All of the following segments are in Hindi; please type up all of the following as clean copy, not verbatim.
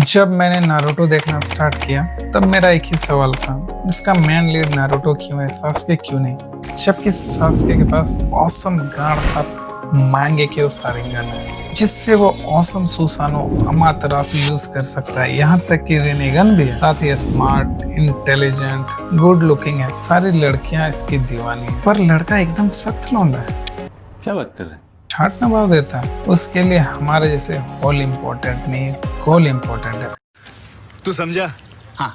जब मैंने नारुतो देखना स्टार्ट किया तब मेरा एक ही सवाल था, इसका मेन लीड नारुतो क्यों है, सास्के क्यों नहीं। जबकि सास्के के पास ऑसम गार्ड और मांगे के शारिंगन है जिससे वो ऑसम सुसानो अमातरासु यूज कर सकता है। यहाँ तक कि रेनेगन भी है। साथ ही स्मार्ट, इंटेलिजेंट, गुड लुकिंग है। सारी लड़कियां इसकी दीवानी है, पर लड़का एकदम सख्त लौंडा है। क्या बात कर रहे हैं? छाटना भाव देता है। उसके लिए हमारे जैसे होल इम्पोर्टेंट नहीं, गोल इम्पोर्टेंट है। तू समझा? हाँ।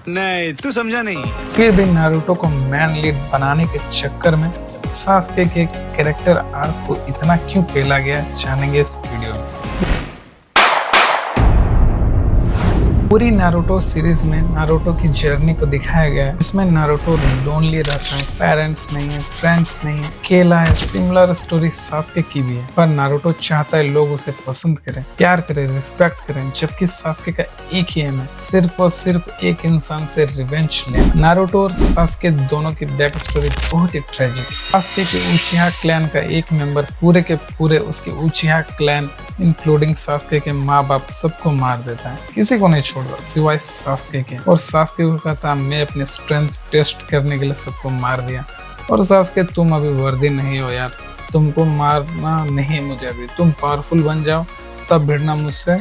नहीं, तू समझा नहीं। फिर भी नारुतो को मैन लीड बनाने के चक्कर में सास्के के कैरेक्टर आर्क को इतना क्यों पेला गया, जानेंगे इस वीडियो में। पूरी नारुतो सीरीज में नारुतो की जर्नी को दिखाया गया है। इसमें नारुतो लोनली रहता है, पेरेंट्स नहीं है, फ्रेंड्स नहीं है, अकेला है। सिमिलर स्टोरी सास्के की भी है, पर नारुतो चाहता है लोग उसे पसंद करें, प्यार करें, रिस्पेक्ट करें। जबकि सास्के का एक ही एम है, सिर्फ और सिर्फ एक इंसान से रिवेंज लेना। नारुतो और सास्के दोनों की बैक स्टोरी बहुत ही ट्रेजिक। सास्के के उचिहा क्लैन का एक मेंबर पूरे के पूरे उसके उचिहा क्लैन इंक्लूडिंग सास्के के माँ बाप सबको मार देता है, किसी को नहीं छोड़ता सिवाय सास्के के। और सास्के को कहता मैं अपने स्ट्रेंथ टेस्ट करने के लिए सबको मार दिया। और सास्के तुम अभी वर्दी नहीं हो यार, तुमको मारना नहीं मुझे अभी, तुम पावरफुल बन जाओ तब भिड़ना मुझसे।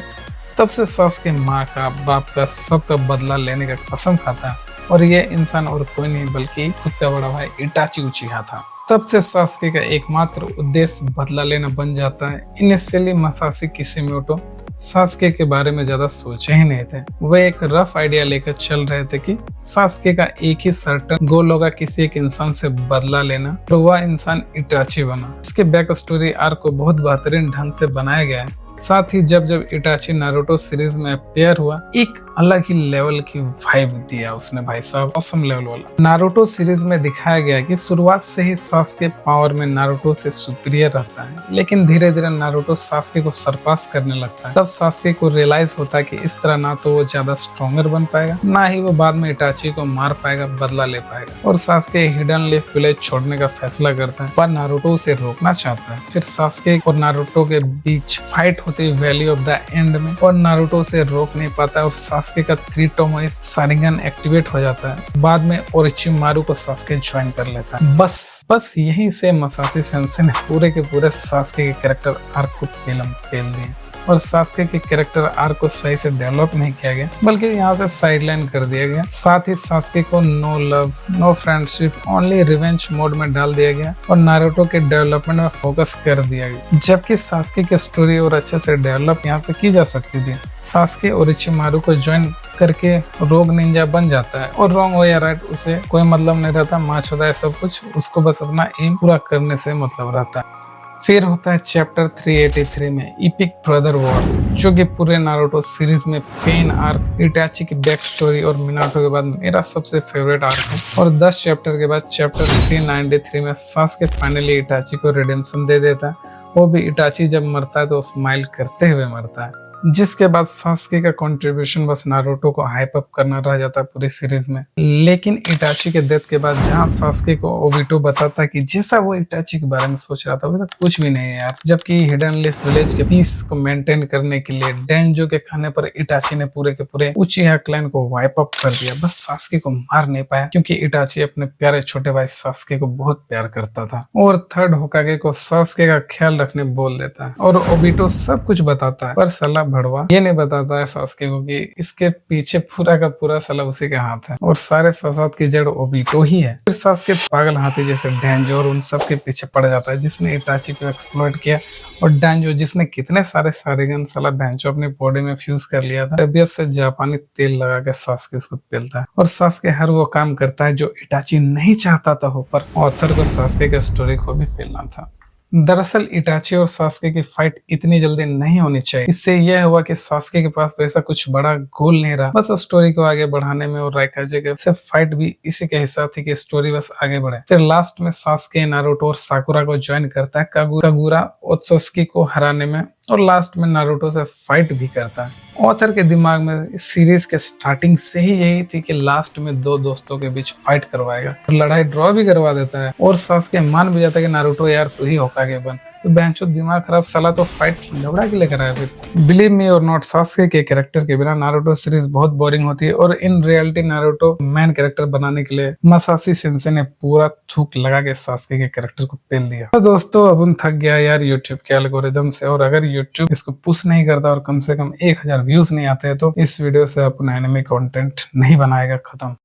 तब से सास्के माँ का, बाप का, सबका बदला लेने का कसम खाता है। और ये इंसान और कोई नहीं बल्कि खुद का बड़ा भाई इटाची उचिहा था। तब से सास्के का एकमात्र उद्देश्य बदला लेना बन जाता है। इनिशियली मसाशी किशिमोटो सास्के के बारे में ज्यादा सोचे ही नहीं थे। वे एक रफ आइडिया लेकर चल रहे थे कि सास्के का एक ही सर्टन गोल होगा, किसी एक इंसान से बदला लेना, तो वह इंसान इटाची बना। इसके बैक स्टोरी आर्क को बहुत बेहतरीन ढंग से बनाया गया है। साथ ही जब जब इटाची नारुतो सीरीज में अपेयर हुआ, एक अलग ही लेवल की वाइब दिया उसने भाई साहब, ऑसम लेवल वाला। नारुतो सीरीज में दिखाया गया कि शुरुआत से ही सास्के पावर में नारुतो से सुपीरियर रहता है, लेकिन धीरे धीरे नारुतो सास्के को सरपास करने लगता है। तब सास्के को रियलाइज होता है कि इस तरह ना तो वो ज्यादा स्ट्रॉन्गर बन पाएगा, ना ही वो बाद में इटाची को मार पाएगा, बदला ले पाएगा। और सास्के हिडन लीफ विलेज छोड़ने का फैसला करता है, पर नारुतो उसे रोकना चाहता है। फिर सास्के और नारुतो के बीच फाइट होती है वैली ऑफ द एंड में, और नारुतो से रोक नहीं पाता है और सास्के का 3 टोमोई शारिंगन एक्टिवेट हो जाता है। बाद में ओरोचिमारू को सास्के ज्वाइन कर लेता है। बस यहीं से मसाशी सेंसे ने पूरे के पूरे सास्के के कैरेक्टर आर्क को पेल दिए। और सास्के के कैरेक्टर आर्क को सही से डेवलप नहीं किया गया, बल्कि यहाँ से साइडलाइन कर दिया गया। साथ ही सास्के को no love, no friendship, only revenge mode में डाल दिया गया और नारुतो के डेवलपमेंट में फोकस कर दिया गया। जबकि सास्के की स्टोरी और अच्छे से डेवलप यहाँ से की जा सकती थी। सास्के ओरोचिमारू को ज्वाइन करके रोग निंजा बन जाता है, और रॉन्ग हो या राइट उसे कोई मतलब नहीं रहता, माच होता है सब कुछ, उसको बस अपना एम पूरा करने से मतलब रहता है। फिर होता है चैप्टर 383 में इपिक ब्रदर वॉर, जो कि पूरे नारुतो सीरीज में पेन आर्क, इटाची की बैक स्टोरी और मिनाटो के बाद मेरा सबसे फेवरेट आर्क है। और 10 चैप्टर के बाद चैप्टर 393 में सास्के फाइनली इटाची को रिडेम्पशन दे देता है। वो भी इटाची जब मरता है तो स्माइल करते हुए मरता है, जिसके बाद सास्के का कंट्रीब्यूशन बस नारुतो को हाइप अप करना रह जाता है पूरी सीरीज में। लेकिन इटाची के डेथ के बाद जहां सास्के को ओबिटो बताता है कि जैसा वो इटाची के बारे में सोच रहा था वैसा कुछ भी नहीं है यार। जबकि हिडन लीफ विलेज के पीस को मेंटेन करने के लिए डेंजो के कहने पर इटाची ने पूरे के पूरे उचिहा क्लैन को वाइप अप कर दिया। बस सास्के को मार नहीं पाया, क्योंकि इटाची अपने प्यारे छोटे भाई सास्के को बहुत प्यार करता था। और थर्ड होकागे को सास्के का ख्याल रखने बोल देता है, और ओबिटो सब कुछ बताता है, पर सलाह भड़वा ये नहीं बताता है सास्के को कि इसके पीछे पूरा का पूरा सला उसी के हाथ है और सारे फसाद की जड़ ओबिटो ही है। फिर सास्के पागल हाथी जैसे डेंजो और उन सब के पीछे पड़ जाता है, जिसने इटाची को एक्सप्लॉइट किया। और डेंजो जिसने कितने सारे शारिगन सला बेंचो अपनी बॉडी में फ्यूज कर लिया था, तबियत से जापानी तेल लगा के सास्के उसको पेलता है। और सास्के हर वो काम करता है जो इटाची नहीं चाहता था हो, पर ऑथर को सास्के के स्टोरी को भी पेलना था। दरअसल इटाची और सास्के की फाइट इतनी जल्दी नहीं होनी चाहिए। इससे यह हुआ कि सास्के के पास वैसा कुछ बड़ा गोल नहीं रहा, बस स्टोरी को आगे बढ़ाने में। और राइकाजे के से फाइट भी इसी के हिसाब थी कि स्टोरी बस आगे बढ़े। फिर लास्ट में सास्के नारुतो और साकुरा को ज्वाइन करता है कागुरा ओत्सुकी को हराने में, और लास्ट में नारुतो से फाइट भी करता है। ऑथर के दिमाग में इस सीरीज के स्टार्टिंग से ही यही थी कि लास्ट में 2 दोस्तों के बीच फाइट करवाएगा और लड़ाई ड्रॉ भी करवा देता है। और सास्के मान भी जाता है कि नारुतो यार तू ही होकागे बन, तो बेंचो दिमाग खराब साला तो फाइट झगड़ा के लेकर आया फिर। बिलीव मी और नॉट, सास्के के कैरेक्टर के बिना नारुतो सीरीज बहुत बोरिंग होती है और in reality Naruto man character बनाने के लिए मसाशी सेंसे ने पूरा थूक लगा के सास्के के कैरेक्टर को पेल दिया। तो दोस्तों अब थक गया यार यूट्यूब के एल्गोरिदम से, और अगर यूट्यूब इसको पुश नहीं करता और कम से कम 1000 व्यूज नहीं आते हैं तो इस वीडियो से अपना एनिमे कंटेंट नहीं बनाएगा, खत्म।